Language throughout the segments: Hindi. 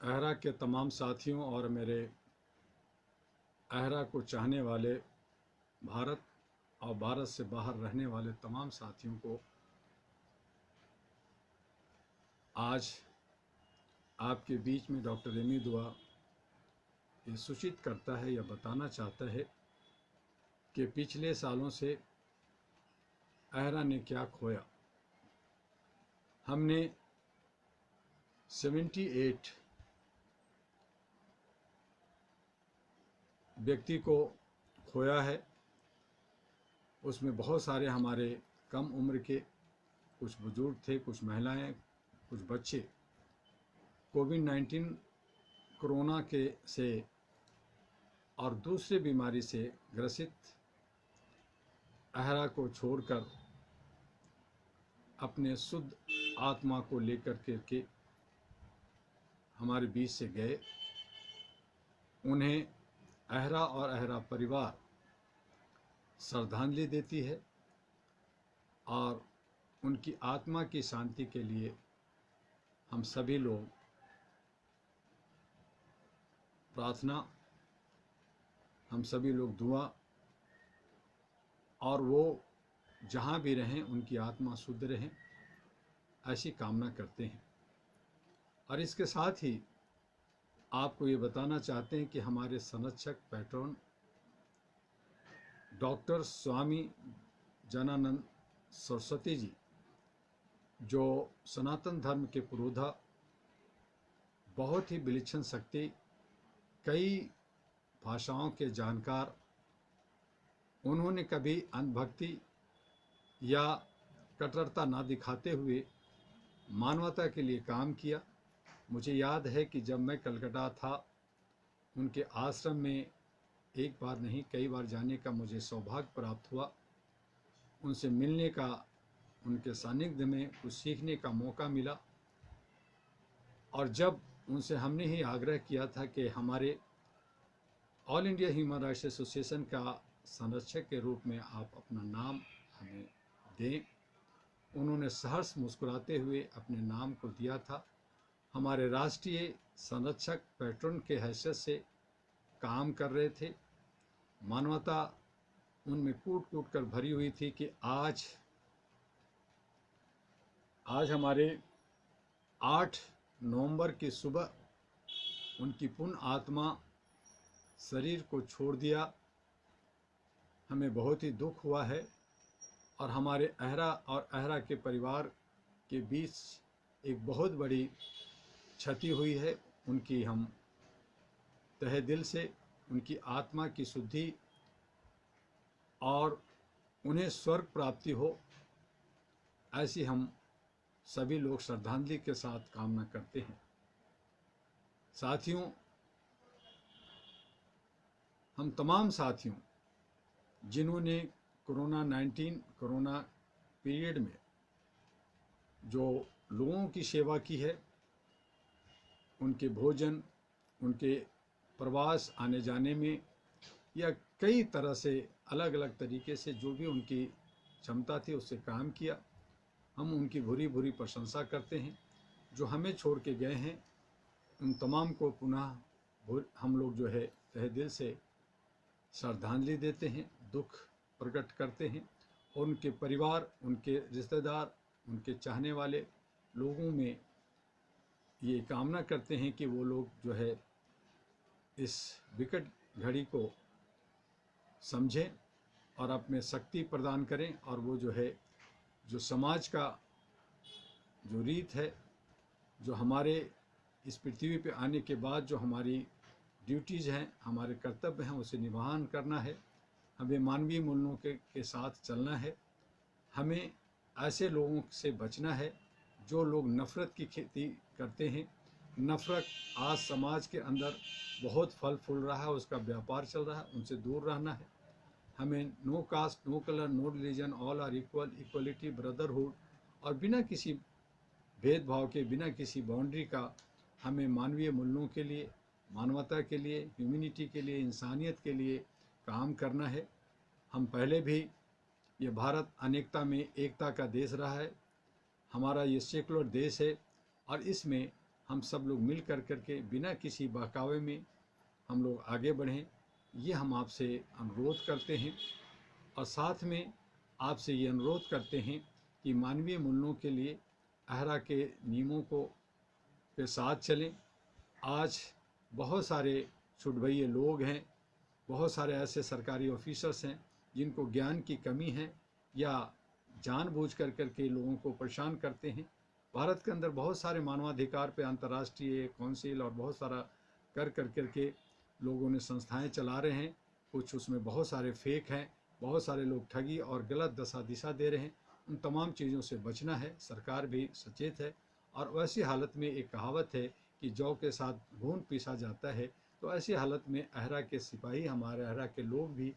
अहरा के तमाम साथियों और मेरे अहरा को चाहने वाले भारत और भारत से बाहर रहने वाले तमाम साथियों को आज आपके बीच में डॉक्टर एमी दुआ ये सूचित करता है या बताना चाहता है कि पिछले सालों से अहरा ने क्या खोया। हमने 78 व्यक्ति को खोया है। उसमें बहुत सारे हमारे कम उम्र के, कुछ बुजुर्ग थे, कुछ महिलाएं, कुछ बच्चे कोविड-19 कोरोना के से और दूसरी बीमारी से ग्रसित अहरा को छोड़कर अपने शुद्ध आत्मा को लेकर के हमारे बीच से गए। उन्हें अहरा और अहरा परिवार श्रद्धांजलि देती है और उनकी आत्मा की शांति के लिए हम सभी लोग प्रार्थना, हम सभी लोग दुआ, और वो जहाँ भी रहें उनकी आत्मा शुद्ध रहें, ऐसी कामना करते हैं। और इसके साथ ही आपको ये बताना चाहते हैं कि हमारे संरक्षक पैट्रन डॉक्टर स्वामी जनानंद सरस्वती जी, जो सनातन धर्म के पुरोधा, बहुत ही विलक्षण शक्ति, कई भाषाओं के जानकार, उन्होंने कभी अंधभक्ति या कट्टरता ना दिखाते हुए मानवता के लिए काम किया। मुझे याद है कि जब मैं कलकत्ता था, उनके आश्रम में एक बार नहीं कई बार जाने का मुझे सौभाग्य प्राप्त हुआ। उनसे मिलने का, उनके सानिध्य में कुछ सीखने का मौका मिला। और जब उनसे हमने ही आग्रह किया था कि हमारे all India Human Rights association का संरक्षक के रूप में आप अपना नाम हमें दें, उन्होंने सहर्ष मुस्कुराते हुए अपने नाम को दिया था। हमारे राष्ट्रीय संरक्षक पैट्रन के हैसियत से काम कर रहे थे। मानवता उनमें कूट कूट कर भरी हुई थी कि आज हमारे 8 नवंबर की सुबह उनकी पुण्य आत्मा शरीर को छोड़ दिया। हमें बहुत ही दुख हुआ है और हमारे अहरा और अहरा के परिवार के बीच एक बहुत बड़ी क्षति हुई है। उनकी हम तहे दिल से उनकी आत्मा की शुद्धि और उन्हें स्वर्ग प्राप्ति हो, ऐसी हम सभी लोग श्रद्धांजलि के साथ कामना करते हैं। साथियों, हम तमाम साथियों जिन्होंने कोरोना पीरियड में जो लोगों की सेवा की है, उनके भोजन, उनके प्रवास आने जाने में, या कई तरह से अलग अलग तरीके से जो भी उनकी क्षमता थी उससे काम किया, हम उनकी भूरी भूरी प्रशंसा करते हैं। जो हमें छोड़ के गए हैं, उन तमाम को पुनः हम लोग जो है तहे दिल से श्रद्धांजलि देते हैं, दुख प्रकट करते हैं, और उनके परिवार, उनके रिश्तेदार, उनके चाहने वाले लोगों में ये कामना करते हैं कि वो लोग जो है इस विकट घड़ी को समझें और अपने शक्ति प्रदान करें, और वो जो है जो समाज का जो रीत है, जो हमारे इस पृथ्वी पे आने के बाद जो हमारी ड्यूटीज़ हैं, हमारे कर्तव्य हैं, उसे निभान करना है। हमें मानवीय मूल्यों के साथ चलना है। हमें ऐसे लोगों से बचना है जो लोग नफ़रत की खेती करते हैं। नफ़रत आज समाज के अंदर बहुत फल फूल रहा है, उसका व्यापार चल रहा है, उनसे दूर रहना है। हमें no caste, no colour, no religion, all are equal, equality, brotherhood, और बिना किसी भेदभाव के, बिना किसी बाउंड्री का हमें मानवीय मूल्यों के लिए, मानवता के लिए, ह्यूमैनिटी के लिए, इंसानियत के लिए काम करना है। हम पहले भी, ये भारत अनेकता में एकता का देश रहा है। हमारा ये सेकुलर देश है और इसमें हम सब लोग मिल करके बिना किसी बहकावे में हम लोग आगे बढ़ें, ये हम आपसे अनुरोध करते हैं। और साथ में आपसे ये अनुरोध करते हैं कि मानवीय मूल्यों के लिए अहरा के नियमों को के साथ चलें। आज बहुत सारे छुटभइये लोग हैं, बहुत सारे ऐसे सरकारी ऑफिसर्स हैं जिनको ज्ञान की कमी है या जानबूझ करके लोगों को परेशान करते हैं। भारत के अंदर बहुत सारे मानवाधिकार पे अंतर्राष्ट्रीय काउंसिल और बहुत सारा करके लोगों ने संस्थाएं चला रहे हैं। कुछ उसमें बहुत सारे फेक हैं, बहुत सारे लोग ठगी और गलत दिशा दे रहे हैं। उन तमाम चीज़ों से बचना है। सरकार भी सचेत है। और वैसी हालत में एक कहावत है कि जौ के साथ घून पीसा जाता है। तो ऐसी हालत में अहरा के सिपाही, हमारे अहरा के लोग भी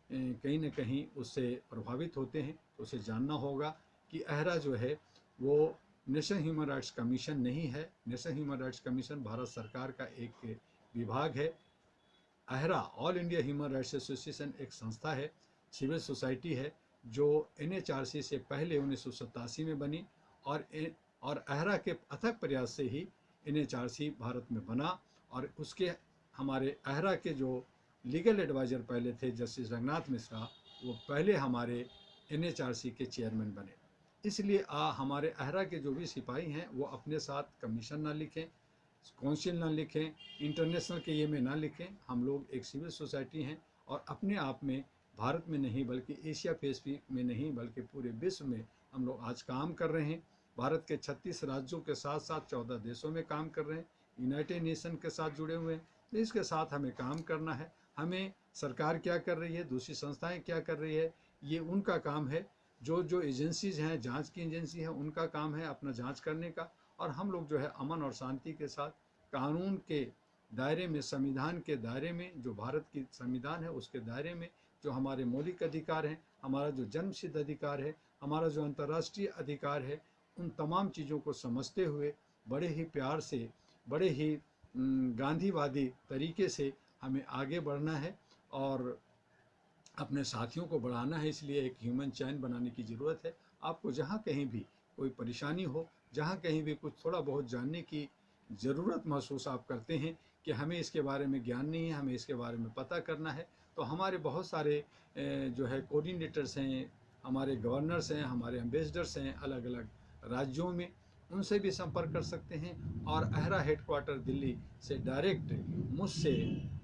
कहीं न कहीं उससे प्रभावित होते हैं। तो उसे जानना होगा कि अहरा जो है वो नेशनल ह्यूमन राइट्स कमीशन नहीं है। National Human Rights Commission Bharat सरकार का एक विभाग है। अहरा All India Human Rights Association एक संस्था है, सिविल सोसाइटी है, जो NHRC से पहले 1987 में बनी और अहरा के अथक प्रयास से ही NHRC भारत में बना। और उसके हमारे अहरा के जो लीगल एडवाइज़र पहले थे जस्टिस रंगनाथ मिश्रा, वो पहले हमारे NHRC के चेयरमैन बने। इसलिए हमारे अहरा के जो भी सिपाही हैं वो अपने साथ कमीशन ना लिखें, काउंसिल ना लिखें, इंटरनेशनल के ये में ना लिखें। हम लोग एक सिविल सोसाइटी हैं और अपने आप में भारत में नहीं बल्कि एशिया पैसिफिक में नहीं बल्कि पूरे विश्व में हम लोग आज काम कर रहे हैं। भारत के 36 राज्यों के साथ साथ 14 देशों में काम कर रहे हैं। यूनाइटेड नेशन के साथ जुड़े हुए हैं। तो इसके साथ हमें काम करना है। हमें सरकार क्या कर रही है, दूसरी संस्थाएं क्या कर रही है, ये उनका काम है। जो एजेंसीज हैं, जांच की एजेंसी है, उनका काम है अपना जांच करने का। और हम लोग जो है अमन और शांति के साथ कानून के दायरे में, संविधान के दायरे में, जो भारत की संविधान है उसके दायरे में, जो हमारे मौलिक अधिकार हैं, हमारा जो जन्मसिद्ध अधिकार है, हमारा जो अंतर्राष्ट्रीय अधिकार है, उन तमाम चीज़ों को समझते हुए बड़े ही प्यार से, बड़े ही गांधीवादी तरीके से हमें आगे बढ़ना है और अपने साथियों को बढ़ाना है। इसलिए एक ह्यूमन चैन बनाने की ज़रूरत है। आपको जहाँ कहीं भी कोई परेशानी हो, जहाँ कहीं भी कुछ थोड़ा बहुत जानने की ज़रूरत महसूस आप करते हैं कि हमें इसके बारे में ज्ञान नहीं है, हमें इसके बारे में पता करना है, तो हमारे बहुत सारे जो है कोऑर्डिनेटर्स हैं, हमारे गवर्नर्स हैं, हमारे एम्बेसडर्स हैं अलग अलग राज्यों में, उनसे भी संपर्क कर सकते हैं। और अहरा हेडक्वार्टर दिल्ली से डायरेक्ट मुझसे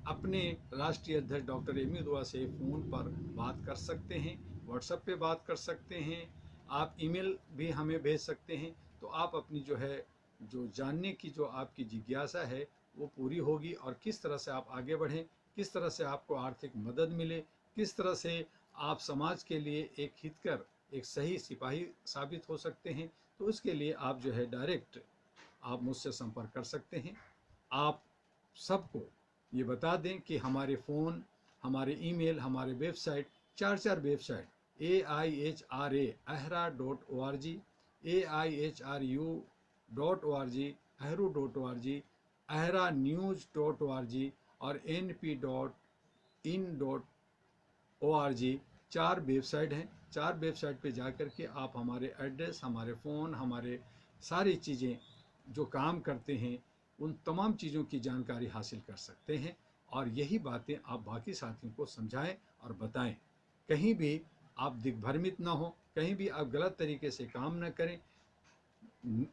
अपने राष्ट्रीय अध्यक्ष डॉक्टर एमी दुआ से फ़ोन पर बात कर सकते हैं, व्हाट्सएप पे बात कर सकते हैं, आप ईमेल भी हमें भेज सकते हैं। तो आप अपनी जो है जो जानने की जो आपकी जिज्ञासा है वो पूरी होगी। और किस तरह से आप आगे बढ़ें, किस तरह से आपको आर्थिक मदद मिले, किस तरह से आप समाज के लिए एक हितकर एक सही सिपाही साबित हो सकते हैं, तो उसके लिए आप जो है डायरेक्ट आप मुझसे संपर्क कर सकते हैं। आप सबको ये बता दें कि हमारे फ़ोन, हमारे ईमेल, हमारे वेबसाइट, चार website AIHRA ahra.org, AIHRU.org, ahru.org, ahranews.org और np.in.org, 4 वेबसाइट हैं। 4 वेबसाइट पे जा कर के आप हमारे एड्रेस, हमारे फ़ोन, हमारे सारी चीज़ें जो काम करते हैं उन तमाम चीज़ों की जानकारी हासिल कर सकते हैं। और यही बातें आप बाकी साथियों को समझाएं और बताएं। कहीं भी आप दिग्भ्रमित ना हो, कहीं भी आप गलत तरीके से काम न करें।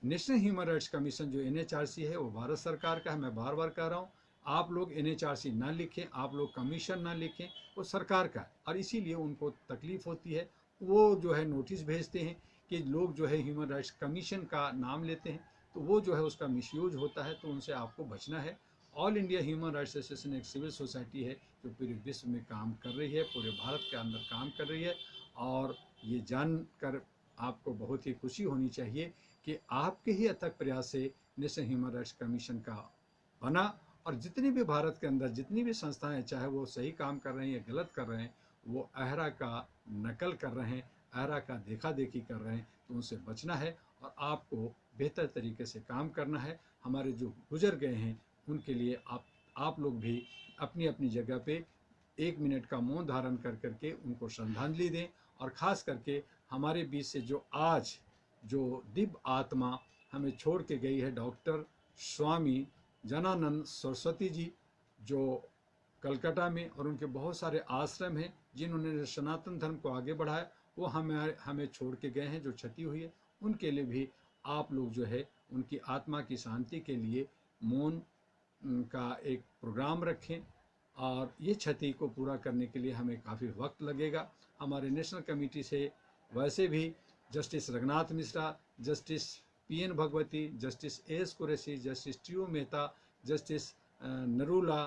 नेशनल ह्यूमन राइट्स कमीशन जो NHRC है वो भारत सरकार का है। मैं बार बार कह रहा हूँ, आप लोग NHRC ना लिखें, आप लोग कमीशन ना लिखें, वो सरकार का है। और इसीलिए उनको तकलीफ़ होती है, वो जो है नोटिस भेजते हैं कि लोग जो है ह्यूमन राइट्स कमीशन का नाम लेते हैं, तो वो जो है उसका मिसयूज होता है। तो उनसे आपको बचना है। All India Human Rights Association एक सिविल सोसाइटी है जो पूरे विश्व में काम कर रही है, पूरे भारत के अंदर काम कर रही है। और ये जानकर आपको बहुत ही खुशी होनी चाहिए कि आपके ही अथक प्रयास से नेशनल ह्यूमन राइट्स कमीशन का बना। और जितनी भी भारत के अंदर जितनी भी संस्थाएं, चाहे वो सही काम कर रहे हैं या गलत कर रहे हैं, वो अहरा का नकल कर रहे हैं, अहरा का देखा देखी कर रहे हैं, तो उनसे बचना है और आपको बेहतर तरीके से काम करना है। हमारे जो गुजर गए हैं उनके लिए आप लोग भी अपनी अपनी जगह पे 1 मिनट का मौन धारण कर करके उनको श्रद्धांजलि दें। और ख़ास करके हमारे बीच से जो आज जो दिव्य आत्मा हमें छोड़ के गई है, डॉक्टर स्वामी जनानंद सरस्वती जी, जो कलकत्ता में, और उनके बहुत सारे आश्रम हैं जिन्होंने सनातन धर्म को आगे बढ़ाया, वो हमें छोड़ के गए हैं, जो क्षति हुई है उनके लिए भी आप लोग जो है उनकी आत्मा की शांति के लिए मौन का एक प्रोग्राम रखें। और ये क्षति को पूरा करने के लिए हमें काफ़ी वक्त लगेगा। हमारे नेशनल कमेटी से वैसे भी justice Raghunath Mishra, justice PN Bhagwati, justice AS Qureshi, justice TU Mehta, justice Narula,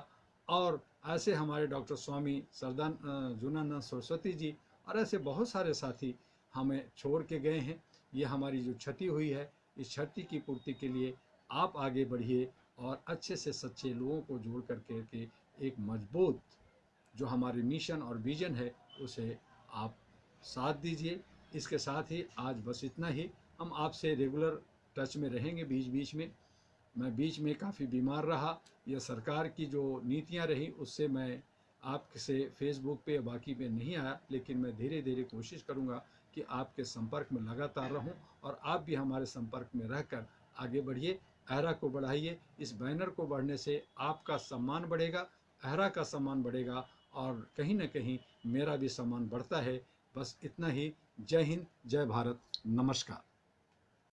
और ऐसे हमारे डॉक्टर स्वामी जनानंद सरस्वती जी, और ऐसे बहुत सारे साथी हमें छोड़ के गए हैं। ये हमारी जो क्षति हुई है, इस क्षति की पूर्ति के लिए आप आगे बढ़िए और अच्छे से सच्चे लोगों को जोड़ करके एक मजबूत जो हमारे मिशन और विजन है उसे आप साथ दीजिए। इसके साथ ही आज बस इतना ही। हम आपसे रेगुलर टच में रहेंगे बीच बीच में। मैं बीच में काफ़ी बीमार रहा, यह सरकार की जो नीतियां रही उससे मैं आपसे फेसबुक पे या बाकी पे नहीं आया, लेकिन मैं धीरे धीरे कोशिश करूंगा कि आपके संपर्क में लगातार रहूं और आप भी हमारे संपर्क में रहकर आगे बढ़िए, अहरा को बढ़ाइए। इस बैनर को बढ़ने से आपका सम्मान बढ़ेगा, अहरा का सम्मान बढ़ेगा, और कहीं ना कहीं मेरा भी सम्मान बढ़ता है। बस इतना ही। जय हिंद, जय भारत, नमस्कार।